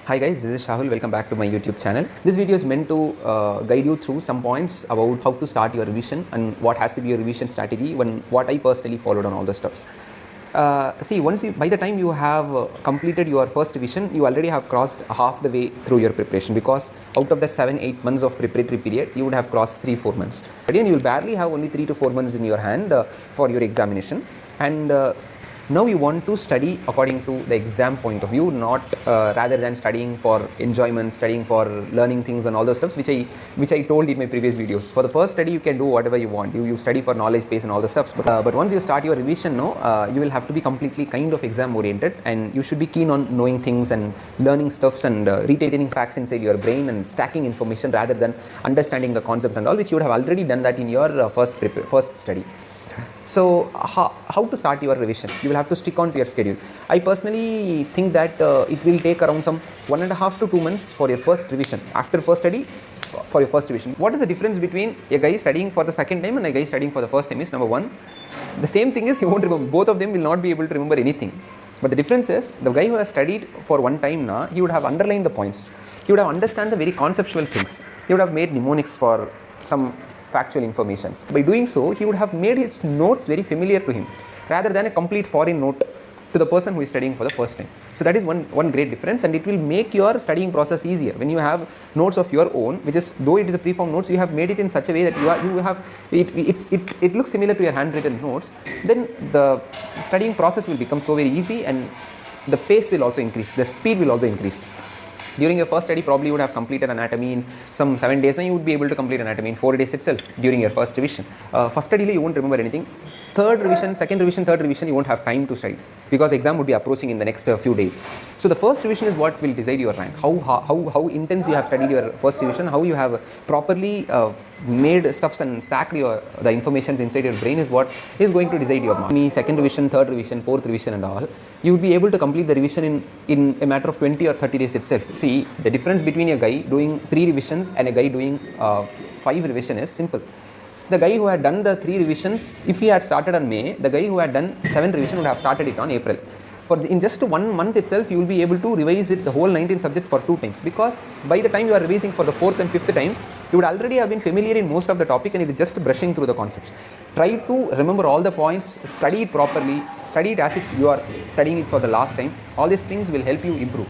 Hi guys, this is Shahul. Welcome back to my YouTube channel. This video is meant to guide you through some points about how to start your revision and what has to be your revision strategy when what I personally followed on all the stuffs. See, by the time you have completed your first revision, you already have crossed half the way through your preparation, because out of the 7-8 months of preparatory period, you would have crossed 3-4 months. Again, you will barely have only 3 to 4 months in your hand for your examination, and now you want to study according to the exam point of view, not rather than studying for enjoyment, studying for learning things and all those stuffs, which I told in my previous videos. For the first study, you can do whatever you want. You study for knowledge base and all the stuffs. But once you start your revision, you will have to be completely kind of exam oriented, and you should be keen on knowing things and learning stuffs and retaining facts inside your brain and stacking information rather than understanding the concept and all, which you would have already done that in your first study. So how to start your revision? You will have to stick on to your schedule. I personally think that it will take around some 1.5 to 2 months for your first revision. After first study, for your first revision. What is the difference between a guy studying for the second time and a guy studying for the first time is, number one, the same thing is you won't remember. Both of them will not be able to remember anything. But the difference is, the guy who has studied for one time now, he would have underlined the points. He would have understand the very conceptual things. He would have made mnemonics for some factual informations. By doing so, he would have made his notes very familiar to him, rather than a complete foreign note to the person who is studying for the first time. So that is one great difference, and it will make your studying process easier. When you have notes of your own, which is, though it is a preformed notes, you have made it in such a way that it looks similar to your handwritten notes, then the studying process will become so very easy, and the pace will also increase, the speed will also increase. During your first study, probably you would have completed anatomy in some 7 days, and you would be able to complete anatomy in 4 days itself during your first revision. First study, you won't remember anything. Third revision, second revision, third revision, you won't have time to study, because the exam would be approaching in the next few days. So the first revision is what will decide your rank. How intense you have studied your first revision, how you have properly made stuffs and stacked the informations inside your brain is what is going to decide your mark. Second revision, third revision, fourth revision and all, you will be able to complete the revision in a matter of 20 or 30 days itself. See, the difference between a guy doing 3 revisions and a guy doing 5 revision is simple. So the guy who had done the 3 revisions, if he had started on May, the guy who had done 7 revision would have started it on April. In just 1 month itself, you will be able to revise it, the whole 19 subjects, for 2 times, because by the time you are revising for the 4th and 5th time, you would already have been familiar in most of the topic, and it is just brushing through the concepts. Try to remember all the points, study it properly, study it as if you are studying it for the last time. All these things will help you improve.